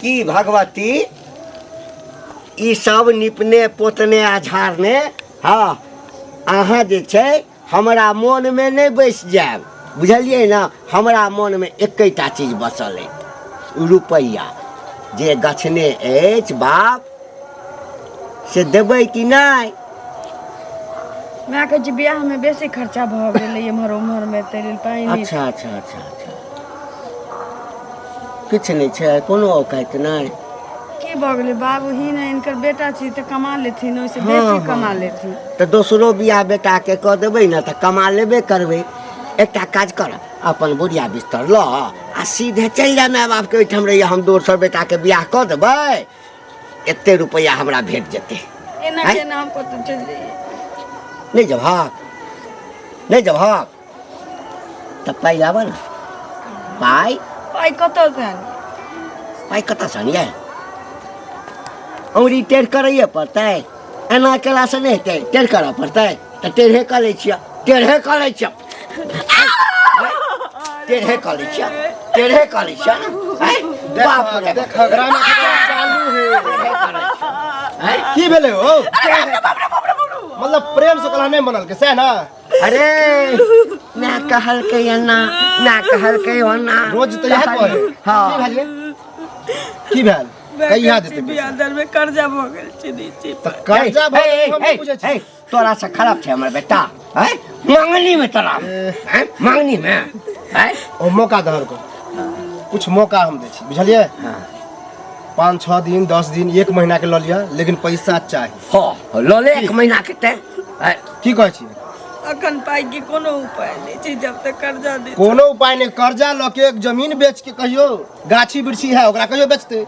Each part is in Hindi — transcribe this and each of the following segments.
कि भगवती ई सब निपने पोतने आ झाड़ने हाँ अहाँ जे छै हमरा मन में नहीं बैस जाएब बुझलिए ना हमरा मन में एकैटा चीज बसल है रुपैया जे गछने अछि बाप से देबै कि नहीं मैं कहे छी बियाह में बेसी खर्चा भ गेलै एम्हर उम्हर में तेल पानी अच्छा अच्छा अच्छा अच्छा किछ नहीं छै कोनो औकात नहीं की भ गेलै बाबू ही ने इनकर बेटा छी त कमा लेथिन ओइसे बेसी कमा लेथिन तो दोसरो बियाह बेटा के क देबै ना त कमा लेबे करबै एकटा काज कर अपन बुढ़िया बिस्तर ल आ सीधे चल जा माय बाप के ओइठाम रहिए हम दोसर बेटा के बियाह क देबै एते रुपया हमरा भेट जेतै एना के नाम को तो चल जाइए नहीं जब तब पाई लाबऽ ना पाई कत से पाई कतऽ से आनिए अमरी टेढ़ करैए पड़तै एना केला से नहीं हेतै टेढ़ करऽ पड़तै तऽ टेढ़े कऽ लै छियै टेढ़े कऽ लै छियै बाप रे देख ग्राम चालू है की भेलै हो मतलब प्रेम से कला नहीं बनल के से ना अरे ना कहलकै ना कहलकै ओना रोज तो यह कहे हाँ की भेल कहिया देते बियाह दर में कर्जा भ गेल छै नीचे त कर्जा हम पूछे छी तोरा से खराब छै हमर बेटा हैं मांगनी में तोरा हैं मांगनी में हैं ओ मौका दहर को कुछ मौका हम दै छी बुझलिए हां 5-6 दिन 10 दिन 1 महीना के ल लिया लेकिन पैसा चाहिए हां ल ले 1 महीना के टाइम की कहै छी अखन पाई के कोनो उपाय नहीं छै जब तक कर्जा दे कोनो उपाय नहीं कर्जा ल के एक जमीन बेच के कहियो गाछी बिरछी है ओकरा कहियो बेचते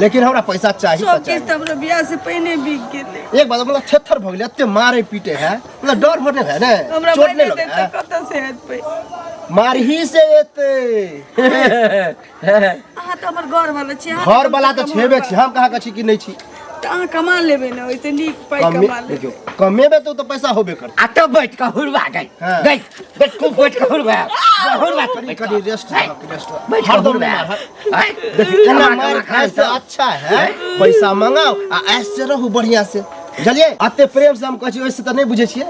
लेकिन हमरा पैसा चाहिए सब किस्त हमरा बियाह से पहले बिक गेलै एक बात मतलब थेथर भ गेलै एते मारे पीटे है मतलब डर भर नहीं है ना हमरा चोट पहले नहीं दे लगे त कत से हेत पे मारही से एते अहाँ त हमर घर वाला छी घर वाला तो छेबे छी हम कहा कछि कि नहीं छी त अहाँ कमा लेबे न ओइसे नीक पाई कमा ले देखियो कमेबे तो पैसा होबे कर आ तो बैठ के हुरवा गई गई बैठ को बैठ के हुरवा करी रेस्ट बैठ के हुरवा देखिए एना मार खाए से अच्छा है पैसा मंगाओ आ ऐसे रहो बढ़िया से बुझलिए अते प्रेम से हम कहछि ओइसे त नहीं बुझे छिए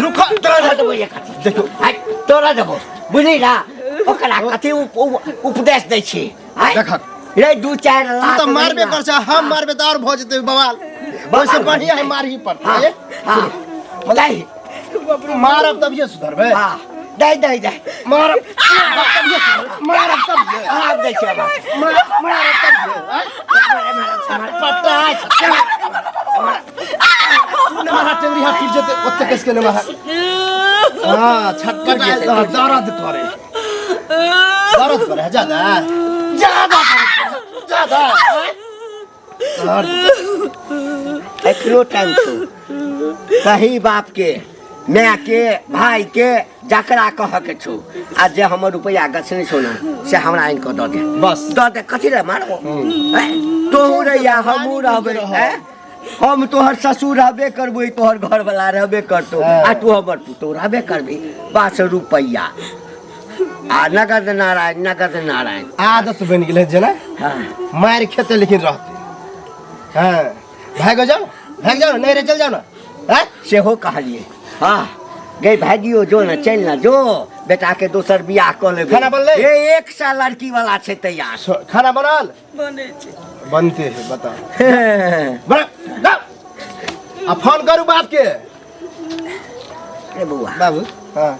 रुख तोरा देबो एक देखो तोरा देबो बुझली ना ओकरा कथि उपदेश दै छी देखक रे 2-4 लाख तो मारबे कर छ हम मारबे त और भ जते बवाल ओइसे बढ़िया है मारही पड़ता है मतलब मारब तभिए सुधरबे हां दे मारब तभिए मारब तभिए हां दै छी मारब तभिए पता मारा टेंगरी हाथ टूट जते ओते कैसे ने मारा हां छटपट दर्द करे ज्यादा एकरो टाइम छौ कही बाप के माय के भाई के जकरा कह के छौ आ जे हमर रुपया गछने छौ ना से हमरा आइन के द दे बस द दे कथि रे मारबो तोहू रे या हमहू रहबे हम तोहर ससुर रहबे करबो तोहर घर वाला रहबे करतो आ तू हमर पुतौ रहबे करबी बस रुपया आ नगद नारायण आदत बन गेले जे ना हां मार खेते लेकिन रहते हां भाग जाओ नहीं रे चल जाओ ना हैं से हो कहलिए हां गई भागियो जो ना चल ना जो बेटा के दोसर बियाह क लेबे खाना बनले ए एक साल लड़की वाला छै तैयार खाना बनल बने छै बनते है बता बड़ा आ फोन करू बाप के रे बउआ बाबू हां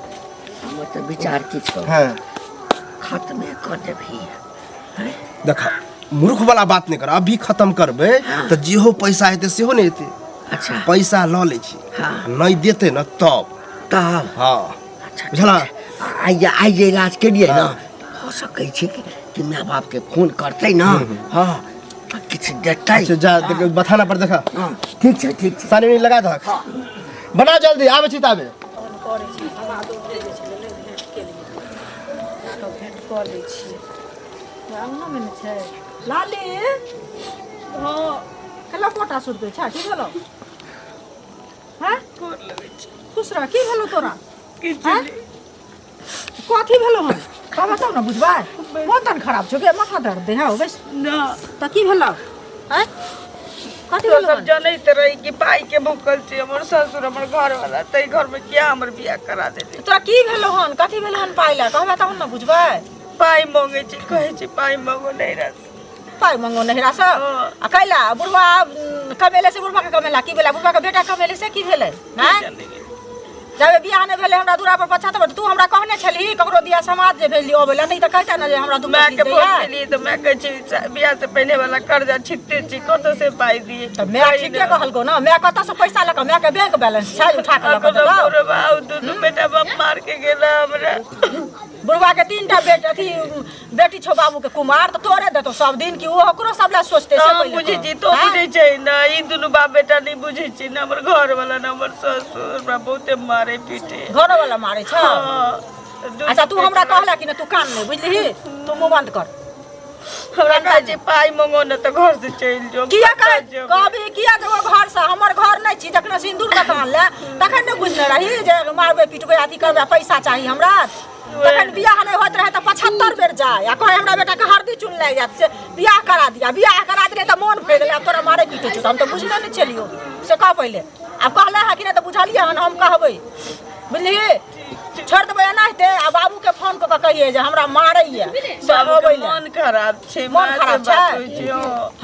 हमर त विचार की छौ हां खत्म कर देबही देखा मूर्ख वाला बात नहीं कर अभी खत्म करबे तो जेहो पैसा हेते सेहो नहीं हेते अच्छा पैसा ल ले छी हां नहीं देते न तब हां अच्छा बुझला आई जे इलाज के लिए ना हो सकै छै कि माय बाप के फोन करते ना हां किछ देतै अच्छा जा बताना पर देखा हां ठीक छै सानी नहीं लगा दक बना जल्दी आवे छी ताबे करे छी हमरा दो दे जे छै ले भेंट के लिए तो भेंट कर दै छी अंगना में छै लाली हां कला कोटा सुट दे छै की भेलो हैं खुश रह की भेलो तोरा की कथी भेलो हम का बताओ ना बुझबा मोन तन खराब छो के माथा दर्द दे है बस ना त की भेलौ हैं कथि तो भेलौ सब जानते रही कि पाई के भूखल छे हमर ससुर हमर घर वाला तई घर में क्या हमर बियाह करा देते तोरा की भेलौ हन कथि भेलौ हन पाइला कहबा त ना बुझबा पाई मांगे छी कहे छी पाई मांगो नहीं रस पाइ मंगो नहिरा से आ कैला बुढ़वा कमेले से बुढ़वा के कमेला की भेला बुढ़वा के बेटा कमेले से की भेलै हैं जब बियाह ने भेले हमरा दूरा पर पछा तब तू हमरा कहने छली ककरो दिया समाज जे भेली अबेला नहीं त कहता ना जे हमरा तू मैं के बोल लिए तो मैं कहे छी बियाह से पहले वाला कर्जा छिकते छी कतो से पाई दिए त मैं ठीके कहल को ना मैं कत से पैसा लक मैं के बैंक बैलेंस छै उठा के लक अरे बाऊ दुनु बेटा बाप मार के गेला हमरा बुढ़वा के 3टा बेटी छो बाबू के कुमार तो तोरे देतो सब दिन की वो ओकरो सब ला सोचते से पहिले बुझी छी तो बुझे छै ना ई दुनु बाप बेटा नहीं बुझे छी ना हमर घर वाला ना हमर ससुर हमरा बहुते मारे पीटे घर वाला मारे छ अच्छा तू हमरा कहला कि ना तू कान नहीं बुझली तू मुंह बंद कर हमरा कहे छी पाई मांगो ना तो घर से चल जो किया कहबी किया जो घर से हमर घर नहीं छी जखन सिंदूर दुकान ले तखन ने बुझने रही जे मारबे पीटबे आदि करबे पैसा चाहिए हमरा तखन बियाह नहीं होत रहे त 75 बेर जाए आ कहे हमरा बेटा के हरदी चुन ले जात से बियाह करा दिले त मन फेर गेले अब तोरा मारे पीटे छ हम तो बुझने नहीं छलियो से कह पहले अब कहला है कि ना तो बुझलिए हन हम कहबै बुझली छोड़ देबै ना हेते आ बाबू के फोन क के कहिए जे हमरा मारैया सब अबै मन खराब छे मन खराब छै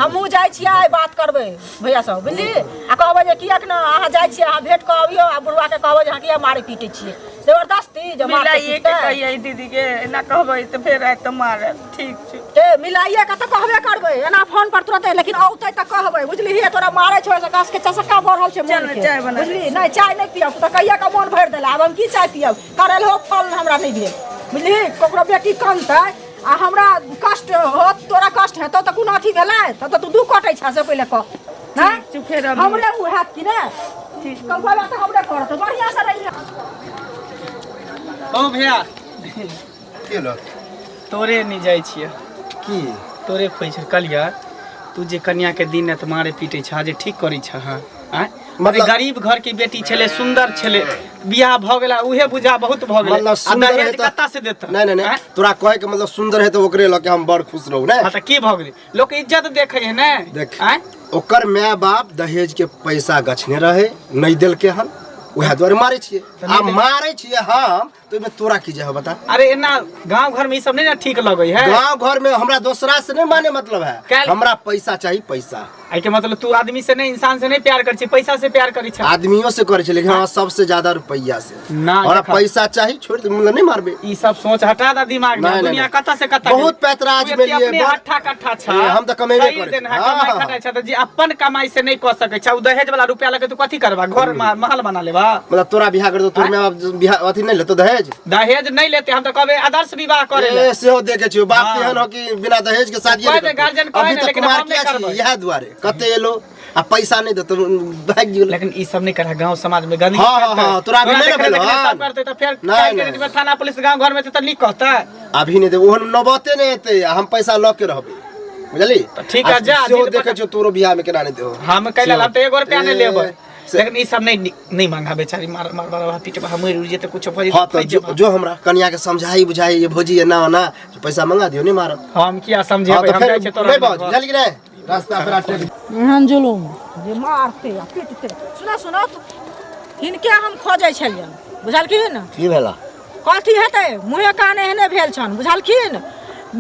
हमहू जाय छियै बात करबै भैया सब बुझली आ कहबै जे किया ना अहाँ जाय छियै अहाँ भेट क अबियो आ बुढ़वा के कहबै जे अहाँ किया मारे पीटे छियै जबरदस्ती जे मार मिलाइए के कहिए दीदी के ना कहबै त फेर आइ त मारे ठीक छै ते मिलाइए के त कहबे करबै एना फोन पर तुरंत लेकिन औतै त कहबै बुझली हे तोरा मारै छौ से कस के चसका बढ़ल छै मन के चाय बना बुझली नहीं चाय नहीं पियब त कहिया का मन भर देला अब हम की चाय पियब करल हो फल हमरा नहीं भेल बुझली ककरो बेटी कानतै आ हमरा कष्ट होत तोरा कष्ट हेतौ त कोनो अथी भेलै त तू दुख कटै छ से पहिले कह ना चुप फेर हमरे उ हाथ की ना ठीक कहबा त हमरे करत बढ़िया से रही ओ भैया केलो तोरे नहीं जाय छियै की तोरे खोज कलिया तू जे कन्या के दिन त मारे पीटे छ जे ठीक करी छ हां मतलब गरीब घर की बेटी छले सुंदर छले बियाह भ गेला उहे बुझा बहुत भ गेला मतलब सुंदर है तो कत्ता से देता नहीं नहीं तोरा कहे के मतलब सुंदर है तो ओकरे लके हम बड़ खुश रहू ना हां त की भ गेलै लोग इज्जत देखे है ना देख ओकर माय बाप दहेज के पैसा गछने रहे नहीं देल के हन उहे द्वारे मारे छिए आ मारे छिए हम तो में तोरा की जे है बता अरे एना गांव घर में ई सब नहीं ना ठीक लगै है गांव घर में हमरा दूसरा से नहीं माने मतलब है हमरा पैसा चाहिए पैसा आई के मतलब तू आदमी से नहीं इंसान से नहीं प्यार कर छी पैसा से प्यार करी छ आदमियों से करे छी लेकिन सबसे ज्यादा रुपया से ना हमरा पैसा चाहिए छोड़ दे मतलब नहीं मारबे ई सब सोच हटा दा दिमाग में दुनिया कत्ता से कत्ता बहुत पैतराज में लिए अपने हट्ठा कट्ठा छ हम त कमेबे करे कमाई खटाई छ त जे अपन कमाई से नहीं क सकै छ उ दहेज वाला रुपया लगे तू कथि करबा घर महल बना लेबा मतलब तोरा बियाह कर दो तोर में बियाह अथि नहीं लेतो दहेज नहीं लेते हम तो कहबे आदर्श विवाह करे ले से हो देखे छियो बाप केहन हो कि बिना दहेज के शादी नहीं गार्जियन अभी तक कुमार क्या छी यह द्वारे कते एलो आ पैसा नहीं देतो भाग गेलो लेकिन ई सब नहीं करा गांव समाज में गंदगी हां तोरा भी नहीं भेलो सब करते तो फिर नहीं थाना पुलिस गांव घर में तो नहीं कहता अभी नहीं दे ओहन नबते नहीं हेते हम पैसा ल के रहबे बुझली ठीक है जा से देखे छियो तोरो बियाह में केना नहीं देहो हम कैला ला तो 1 रुपया नहीं लेबे लेकिन ई सब नहीं मांगा बेचारी मार पीटे हम मर जे तो कुछ भई हां तो जो हमरा कन्या के समझाई बुझाई ये भोजी है ना ना पैसा मंगा दियो नहीं मारो हम किया समझे हम जाय छै तोरा नहीं बात जल्दी कि नहीं रास्ता पर आटे एहन जुलुम जे मारते आ पीटते सुना हिनके हम खोजै छलियन बुझलखिन की भेला कथी हेतै मुहे काने एहने भेल छन बुझलखिन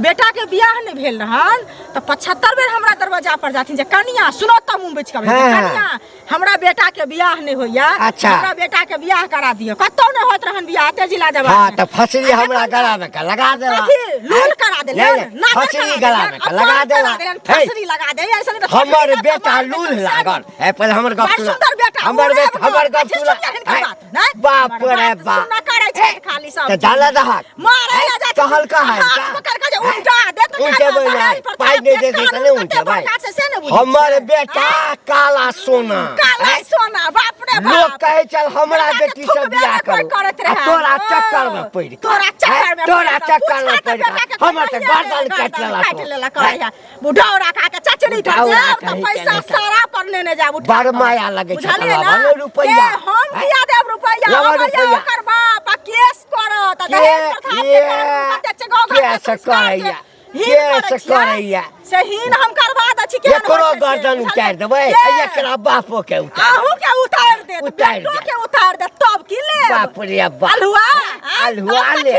बेटा के बियाह नहीं भेल रहन तो 75 बेर हमरा दरवाजा पर जाथिन जे कन्या सुनो त मुंह बेच के कन्या हमरा बेटा के बियाह नहीं होइया हमरा बेटा के बियाह करा दियो कतो नहीं होत रहन बियाह ते जिला जवाब हां त फसली हमरा गला में का लगा देला लूल करा देले ना फसली गला में का लगा देला फसली लगा दे ऐसा नहीं हमर बेटा लूल लागल है पहले हमर गप सुन सुंदर बेटा हमर गप सुन बाप रे बाप ना करे छै खाली सब त जाला दहा मारे ला जा कहल का है पकड़ के उल्टा दे तो उनके पाई नहीं दे तो नहीं उनके भाई हमर बेटा काला सोना बाप रे बाप लोग कहे चल हमरा बेटी से बियाह करो तोरा चक्कर में पड़ तोरा चक्कर में पड़ हमर त गर्दन काट लेला कहया बुढ़ौरा का के चचड़ी धर तो पैसा सारा पर लेने जा उठा बड़ माया लगे छै रुपया हम दिया देब रुपया ओकर बाप केस करत करैया सहीन हम करवा दै छी एकरो गर्दन उतारि देबै एकरा बापो के आहू के उतार दे उतारि बेटो दे। के उतार दे तब की ले बाप रे बाप अलहुआ अलहुआ ले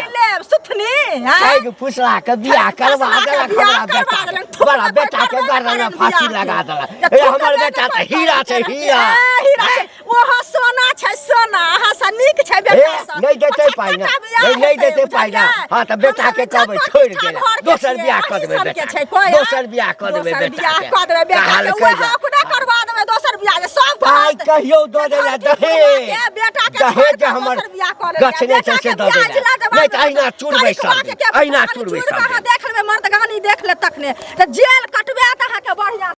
सुथनी पैग फुसला के बियाह करवा देलक हमरा बेटा के। बड़ा बेटा के गर्दन में फांसी लगा देलक हमर बेटा त हीरा छै हीरा हीरा छै ओहो सोना छै सोना अहाँ सा नीक छै बेटा सा नहीं देते पाई ना नहीं देते पाई ना हाँ तो बेटा के कहबै छोड़ दे दोसर बियाह कर देबै बेटा दोसर बियाह कर देबै बेटा के कर देबै बेटा हाल के कह ओहो अपने करवा देबै दोसर बियाह जे सब पाई कहियो दो देला दहेज बेटा के दहेज हमर गछने छै से दो देला नहीं त अहिना चुरबै सब अहिना चुरबै सब देख लेबै मर्द गानी देख ले तखने त जेल कटबे त अहाँ के बढ़िया